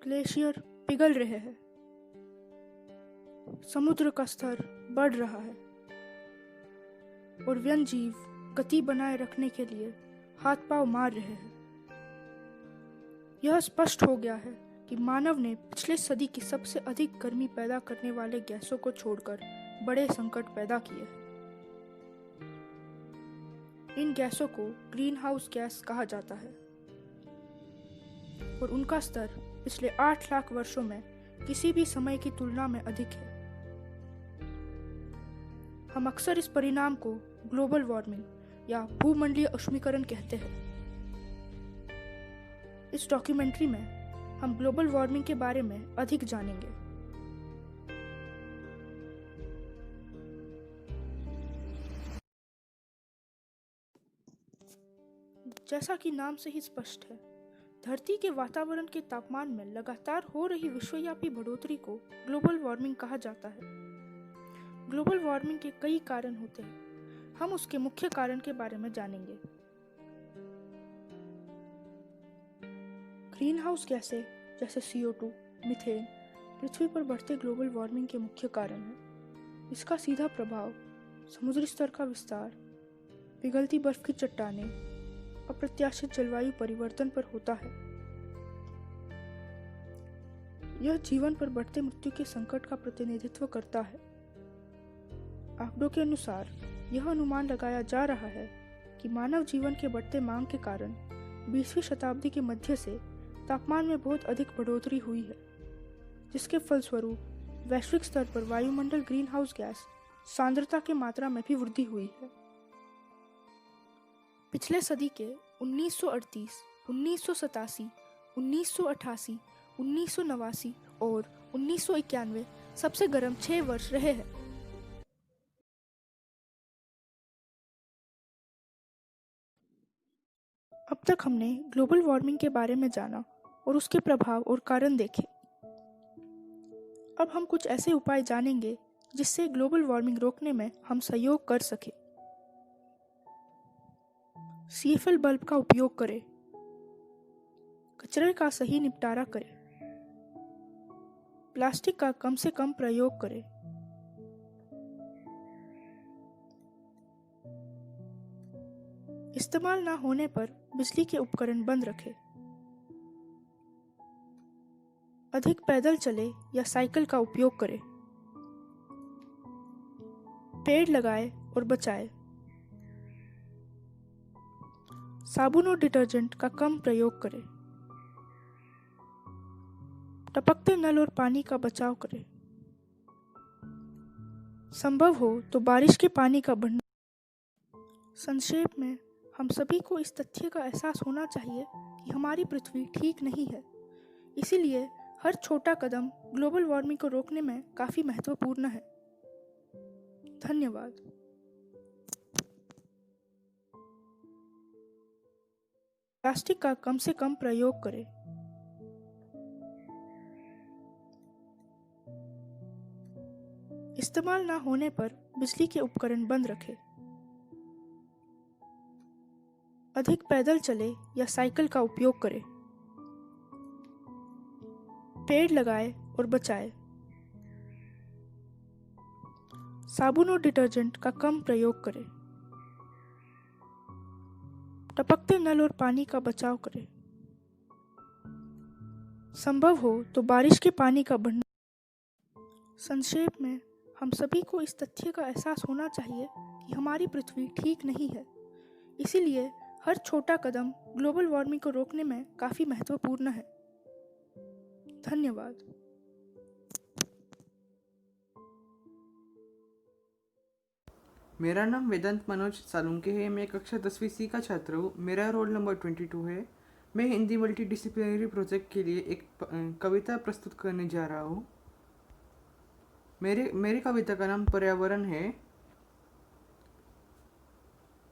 Glacier पिघल रहे हैं, समुद्र का स्तर बढ़ रहा है और वन्यजीव गति बनाए रखने के लिए हाथ पांव मार रहे हैं। यह स्पष्ट हो गया है कि मानव ने पिछले सदी की सबसे अधिक गर्मी पैदा करने वाले गैसों को छोड़कर बड़े संकट पैदा किए हैं। इन गैसों को ग्रीन हाउस गैस कहा जाता है और उनका स्तर पिछले 8 लाख वर्षों में किसी भी समय की तुलना में अधिक है। हम अक्सर इस परिणाम को ग्लोबल वार्मिंग या भूमंडलीय उष्मीकरण कहते हैं। इस डॉक्यूमेंट्री में हम ग्लोबल वार्मिंग के बारे में अधिक जानेंगे। जैसा कि नाम से ही स्पष्ट है, धरती के वातावरण के तापमान में लगातार हो रही विश्वव्यापी बढ़ोतरी को ग्लोबल वार्मिंग कहा जाता है। ग्लोबल वार्मिंग के कई कारण होते हैं। हम उसके मुख्य कारण के बारे में जानेंगे। ग्रीन हाउस गैसें जैसे CO2, मीथेन पृथ्वी पर बढ़ते ग्लोबल वार्मिंग के मुख्य कारण हैं। इसका सीधा प्रभाव समुद्री स्तर का विस्तार, पिघलती बर्फ की चट्टानें, अप्रत्याशित जलवायु परिवर्तन पर होता है। यह जीवन पर बढ़ते मृत्यु के संकट का प्रतिनिधित्व करता है। आंकड़ों के अनुसार यह अनुमान लगाया जा रहा है कि मानव जीवन के बढ़ते मांग के कारण 20वीं शताब्दी के मध्य से तापमान में बहुत अधिक बढ़ोतरी हुई है, जिसके फलस्वरूप वैश्विक स्तर पर वायुमंडल ग्रीन हाउस गैस सांद्रता की मात्रा में भी वृद्धि हुई है। पिछले सदी के 1938, 1987, 1988, 1989 और 1991 सबसे गर्म 6 वर्ष रहे हैं। अब तक हमने ग्लोबल वार्मिंग के बारे में जाना और उसके प्रभाव और कारण देखे। अब हम कुछ ऐसे उपाय जानेंगे जिससे ग्लोबल वार्मिंग रोकने में हम सहयोग कर सकें। CFL बल्ब का उपयोग करें। कचरे का सही निपटारा करें। प्लास्टिक का कम से कम प्रयोग करें। इस्तेमाल ना होने पर बिजली के उपकरण बंद रखें। अधिक पैदल चले या साइकिल का उपयोग करें। पेड़ लगाएं और बचाएं। साबुन और डिटर्जेंट का कम प्रयोग करें। टपकते नल और पानी का बचाव करें। संभव हो तो बारिश के पानी का भंडारण। संक्षेप में, हम सभी को इस तथ्य का एहसास होना चाहिए कि हमारी पृथ्वी ठीक नहीं है। इसीलिए हर छोटा कदम ग्लोबल वार्मिंग को रोकने में काफी महत्वपूर्ण है। धन्यवाद। प्लास्टिक का कम से कम प्रयोग करें। इस्तेमाल ना होने पर बिजली के उपकरण बंद रखें। अधिक पैदल चले या साइकिल का उपयोग करें। पेड़ लगाएं और बचाएं। साबुन और डिटर्जेंट का कम प्रयोग करें। टपकते नल और पानी का बचाव करें। संभव हो तो बारिश के पानी का भंडारण। संक्षेप में, हम सभी को इस तथ्य का एहसास होना चाहिए कि हमारी पृथ्वी ठीक नहीं है। इसीलिए हर छोटा कदम ग्लोबल वार्मिंग को रोकने में काफी महत्वपूर्ण है। धन्यवाद। मेरा नाम वेदांत मनोज सालुंके है। मैं कक्षा 10वीं C का छात्र हूँ। मेरा रोल नंबर 22 है। मैं हिंदी मल्टीडिसिप्लिनरी प्रोजेक्ट के लिए एक कविता प्रस्तुत करने जा रहा हूँ। मेरी कविता का नाम पर्यावरण है।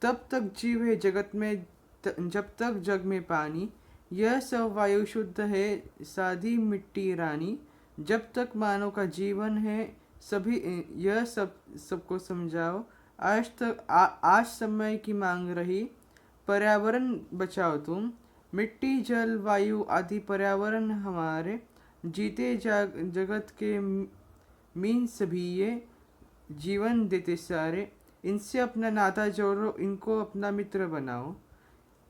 तब तक जीव है जगत में जब तक जग में पानी, यह सब वायु शुद्ध है साधी मिट्टी रानी। जब तक मानव का जीवन है सभी यह सबको समझाओ। आज समय की मांग रही, पर्यावरण बचाओ तुम। मिट्टी जल वायु आदि पर्यावरण हमारे, जीते जगत के मीन सभी ये, जीवन देते सारे, इनसे अपना नाता जोड़ो, इनको अपना मित्र बनाओ।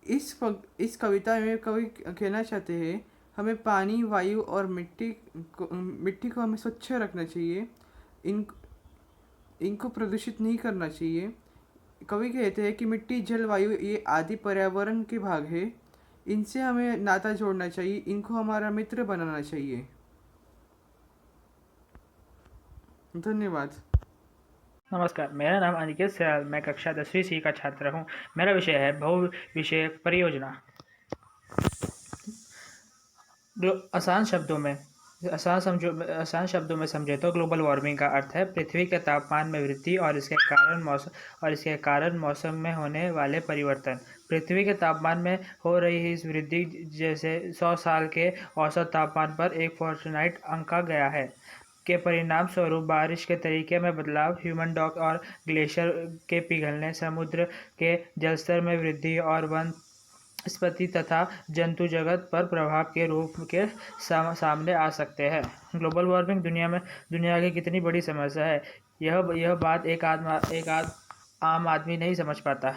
इस कविता में कवि कहना चाहते हैं हमें पानी, वायु और मिट्टी को हमें स्वच्छ रखना चाहिए। इन इनको प्रदूषित नहीं करना चाहिए। कवि कहते हैं कि मिट्टी, जल, वायु ये आदि पर्यावरण के भाग है। इनसे हमें नाता जोड़ना चाहिए, इनको हमारा मित्र बनाना चाहिए। धन्यवाद। नमस्कार, मेरा नाम अनिकेत सयाल, मैं कक्षा 10वीं सी का छात्र हूँ। मेरा विषय है बहु विषयक परियोजना। आसान शब्दों में समझे तो ग्लोबल वार्मिंग का अर्थ है पृथ्वी के तापमान में वृद्धि और इसके कारण मौसम में होने वाले परिवर्तन। पृथ्वी के तापमान में हो रही इस वृद्धि जैसे 100 साल के औसत तापमान पर एक फॉर्टनाइट आंका गया है के परिणाम स्वरूप बारिश के तरीके में बदलाव, ह्यूमन डॉग और ग्लेशियर के पिघलने, समुद्र के जलस्तर में वृद्धि और वनस्पति तथा जंतु जगत पर प्रभाव के रूप के सामने आ सकते हैं। ग्लोबल वार्मिंग दुनिया की कितनी बड़ी समस्या है, यह बात एक आम आदमी नहीं समझ पाता।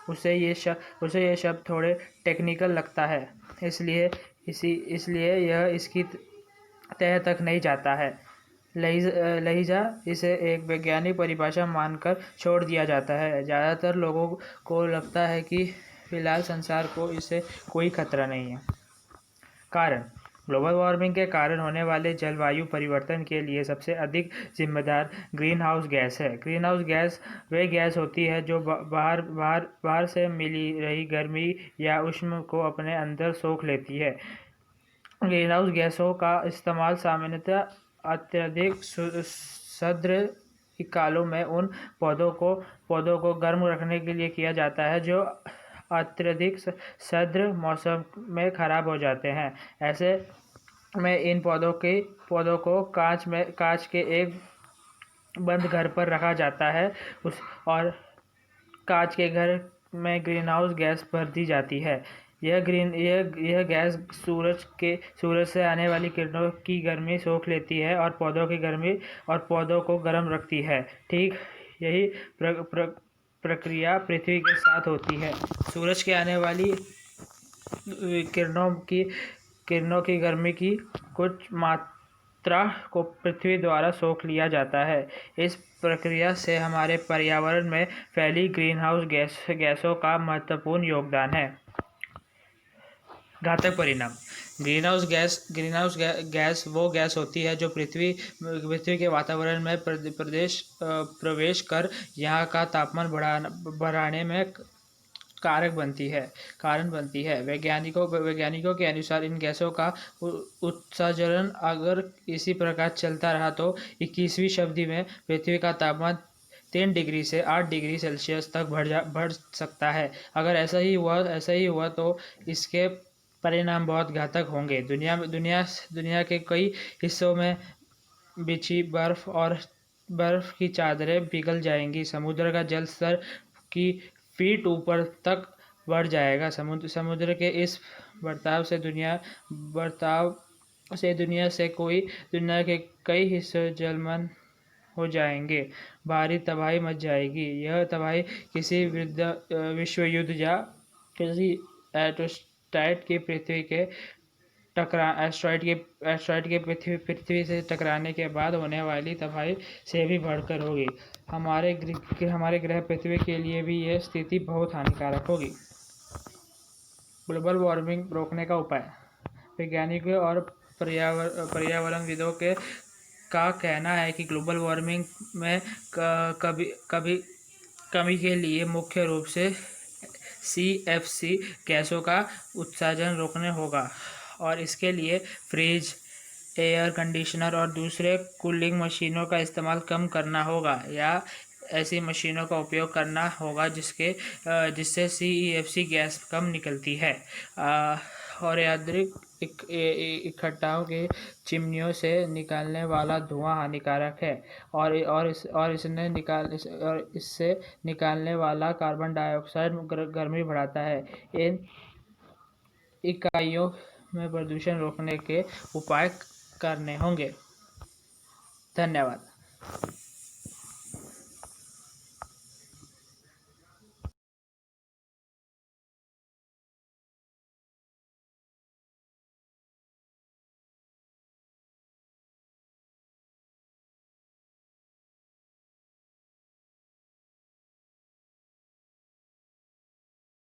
उसे ये शब्द थोड़े टेक्निकल लगता है, इसलिए यह इसकी तह तक नहीं जाता है। लहिजा इसे एक वैज्ञानिक परिभाषा मानकर छोड़ दिया जाता है। ज़्यादातर लोगों को लगता है कि फिलहाल संसार को इससे कोई खतरा नहीं है। कारण: ग्लोबल वार्मिंग के कारण होने वाले जलवायु परिवर्तन के लिए सबसे अधिक जिम्मेदार ग्रीन हाउस गैस है। ग्रीन हाउस गैस वे गैस होती है जो बाहर से मिली रही गर्मी या ऊष्मा को अपने अंदर सोख लेती है। ग्रीन हाउस गैसों का इस्तेमाल सामान्यतः अत्यधिक सद्र कालों में उन पौधों को गर्म रखने के लिए किया जाता है जो अत्यधिक सद्र मौसम में खराब हो जाते हैं। ऐसे में इन पौधों को कांच के एक बंद घर पर रखा जाता है और कांच के घर में ग्रीन हाउस गैस भर दी जाती है। यह गैस सूरज से आने वाली किरणों की गर्मी सोख लेती है और पौधों को गर्म रखती है। ठीक यही प्रक्रिया पृथ्वी के साथ होती है। सूरज के आने वाली किरणों की गर्मी की कुछ मात्रा को पृथ्वी द्वारा सोख लिया जाता है। इस प्रक्रिया से हमारे पर्यावरण में फैली ग्रीनहाउस गैसों का महत्वपूर्ण योगदान है। घातक परिणाम: ग्रीनहाउस गैस वो गैस होती है जो पृथ्वी के वातावरण में प्रवेश कर यहाँ का तापमान बढ़ाने में कारण बनती है। वैज्ञानिकों के अनुसार इन गैसों का उत्सर्जन अगर इसी प्रकार चलता रहा तो 21वीं शताब्दी में पृथ्वी का तापमान 3 डिग्री से 8 डिग्री सेल्सियस तक बढ़ सकता है। अगर ऐसा ही हुआ तो इसके परिणाम बहुत घातक होंगे। दुनिया के कई हिस्सों में बिछी बर्फ की चादरें पिघल जाएंगी। समुद्र का जल स्तर की फीट ऊपर तक बढ़ जाएगा। समुद्र के इस बर्ताव से दुनिया के कई हिस्से जलमग्न हो जाएंगे। भारी तबाही मच जाएगी। यह तबाही किसी विश्व युद्ध या किसी एस्ट्रॉइड के पृथ्वी से टकराने के बाद होने वाली तबाही से भी बढ़कर होगी। हमारे ग्रह पृथ्वी के लिए भी यह स्थिति बहुत हानिकारक होगी। ग्लोबल वार्मिंग रोकने का उपाय: वैज्ञानिकों और पर्यावरणविदों का कहना है कि ग्लोबल वार्मिंग में कमी के लिए मुख्य रूप से CFC गैसों का उत्सर्जन रोकना होगा और इसके लिए फ्रिज, एयर कंडीशनर और दूसरे कूलिंग मशीनों का इस्तेमाल कम करना होगा या ऐसी मशीनों का उपयोग करना होगा जिससे CFC गैस कम निकलती है। और यादृक इकट्ठाओं की चिमनियों से निकलने वाला धुआं हानिकारक है और इससे निकलने वाला कार्बन डाइऑक्साइड गर्मी बढ़ाता है। इन इकाइयों में प्रदूषण रोकने के उपाय करने होंगे। धन्यवाद।